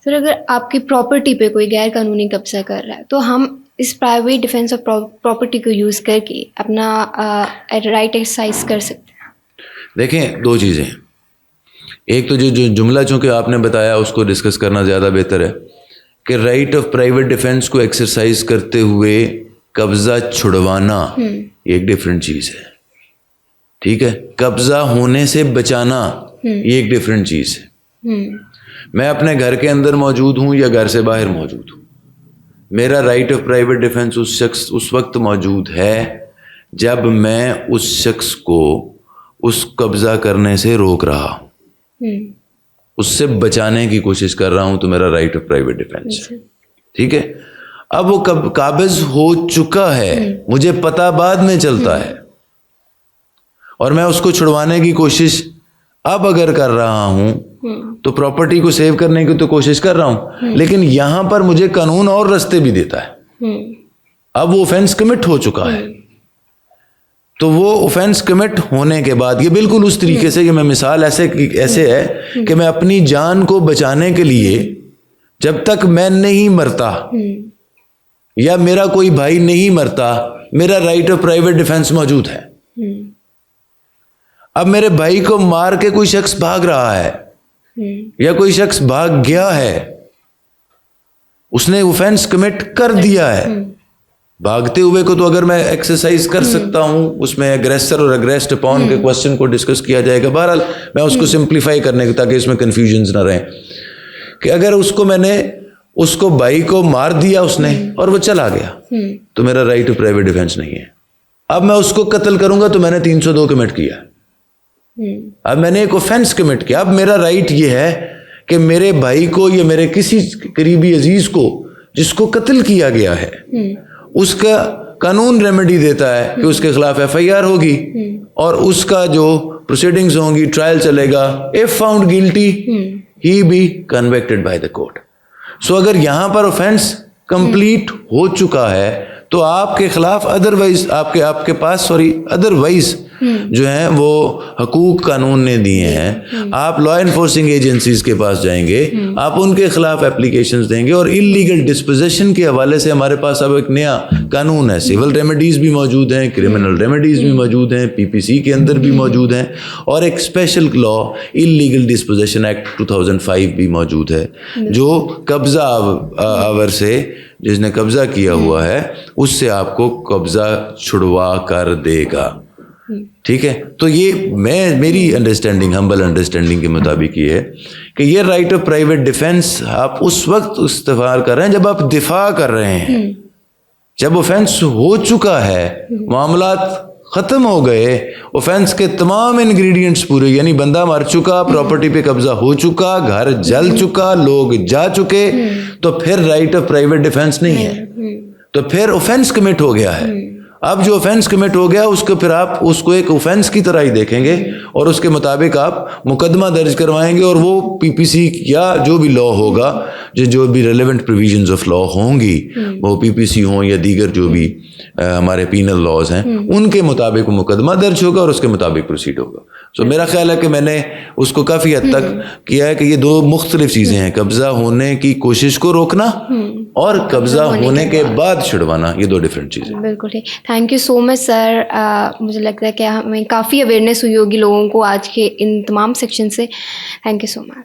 سر اگر آپ کی پراپرٹی پہ کوئی غیر قانونی قبضہ کر رہا ہے تو ہم اس پرائیویٹ ڈیفینس آف پراپرٹی کو یوز کر کے اپنا رائٹ ایکسرسائز کر سکتے ہیں؟ دیکھیں دو چیزیں، ایک تو جو جملہ چونکہ آپ نے بتایا اس کو ڈسکس کرنا زیادہ بہتر ہے کہ رائٹ آف پرائیویٹ ڈیفینس کو ایکسرسائز کرتے ہوئے قبضہ چھڑوانا یہ ایک ڈفرینٹ چیز ہے، ٹھیک ہے. قبضہ ہونے سے بچانا یہ ایک ڈفرینٹ چیز ہے. میں اپنے گھر کے اندر موجود ہوں یا گھر سے باہر موجود ہوں، میرا رائٹ آف پرائیویٹ ڈیفینس اس وقت موجود ہے جب میں اس شخص کو اس قبضہ کرنے سے روک رہا ہوں، اس سے بچانے کی کوشش کر رہا ہوں، تو میرا رائٹ آف پرائیویٹ ڈیفینس ہے. ٹھیک ہے. اب وہ قابض ہو چکا ہے، مجھے پتہ بعد میں چلتا ہے، اور میں اس کو چھڑوانے کی کوشش اب اگر کر رہا ہوں تو پراپرٹی کو سیو کرنے کی تو کوشش کر رہا ہوں، لیکن یہاں پر مجھے قانون اور رستے بھی دیتا ہے. اب وہ اوفینس کمٹ ہو چکا ہے، تو وہ اوفینس کمٹ ہونے کے بعد یہ بالکل اس طریقے سے، یہ میں مثال ایسے ہے کہ میں اپنی جان کو بچانے کے لیے جب تک میں نہیں مرتا یا میرا کوئی بھائی نہیں مرتا، میرا رائٹ آف پرائیویٹ ڈیفینس موجود ہے. اب میرے بھائی کو مار کے کوئی شخص بھاگ رہا ہے یا کوئی شخص بھاگ گیا ہے، اس نے اوفینس کمٹ کر دیا ہے. بھاگتے ہوئے کو تو اگر میں ایکسرسائز کر سکتا ہوں، اس میں اگریسر اور اگریسڈ اپون کے کوسچن کو ڈسکس کیا جائے گا. بہرحال میں اس کو سمپلیفائی کرنے کی تاکہ اس میں کنفیوژنز نہ رہیں، کہ اگر میں نے اس کو بھائی کو مار دیا اس نے اور وہ چلا گیا تو میرا رائٹ ٹو پرائیویٹ ڈیفینس نہیں ہے. اب میں اس کو قتل کروں گا تو میں نے 302 کمٹ کیا، اب میں نے ایک اوفینس کمٹ کیا. اب میرا رائٹ یہ ہے کہ میرے بھائی کو یا میرے کسی قریبی عزیز کو جس کو قتل کیا گیا ہے، اس کا قانون ریمیڈی دیتا ہے کہ اس کے خلاف FIR ہوگی اور اس کا جو پروسیڈنگز ہوں گی، ٹرائل چلے گا. if found guilty he be convicted by the court. سو اگر یہاں پر اوفینس کمپلیٹ ہو چکا ہے تو آپ کے خلاف ادروائز جو ہیں وہ حقوق قانون نے دیے ہیں. آپ لا انفورسنگ ایجنسیز کے پاس جائیں گے، آپ ان کے خلاف اپلیکیشنز دیں گے. اور انلیگل ڈسپوزیشن کے حوالے سے ہمارے پاس اب ایک نیا قانون ہے، سول ریمیڈیز بھی موجود ہیں، کرمنل ریمیڈیز بھی موجود ہیں، PPC کے اندر بھی موجود ہیں، اور ایک اسپیشل لا انلیگل ڈسپوزیشن ایکٹ 2005 بھی موجود ہے، جو قبضہ آور سے، جس نے قبضہ کیا ہوا ہے اس سے آپ کو قبضہ چھڑوا کر دے گا. ٹھیک ہے. تو یہ میری انڈرسٹینڈنگ، ہمبل انڈرسٹینڈنگ کے مطابق یہ ہے کہ یہ رائٹ آف پرائیویٹ ڈیفینس آپ اس وقت استعمال کر رہے ہیں جب آپ دفاع کر رہے ہیں، جب اوفینس ہو چکا ہے، معاملات ختم ہو گئے، اوفینس کے تمام انگریڈینٹس پورے، یعنی بندہ مر چکا، پراپرٹی پہ قبضہ ہو چکا، گھر جل چکا، لوگ جا چکے، تو پھر رائٹ آف پرائیویٹ ڈیفینس نہیں ہے، تو پھر اوفینس کمٹ ہو گیا ہے. اب جو اوفینس کمٹ ہو گیا اس کو پھر آپ اس کو ایک اوفینس کی طرح ہی دیکھیں گے اور اس کے مطابق آپ مقدمہ درج کروائیں گے، اور وہ PPC یا جو بھی لا ہوگا، جو بھی ریلیونٹ پروویژنز آف لا ہوں گی، وہ PPC ہوں یا دیگر جو بھی ہمارے پینل لاز ہیں، ان کے مطابق مقدمہ درج ہوگا اور اس کے مطابق پروسیڈ ہوگا. سو میرا خیال ہے کہ میں نے اس کو کافی حد تک کیا ہے کہ یہ دو مختلف چیزیں ہیں، قبضہ ہونے کی کوشش کو روکنا اور قبضہ ہونے کے بعد چھڑوانا، یہ دو ڈفرینٹ چیزیں. بالکل ٹھیک. تھینک یو سو مچ سر. مجھے لگتا ہے کہ ہمیں کافی اویئرنیس ہوئی ہوگی لوگوں کو آج کے ان تمام سیکشن سے. Thank you so much.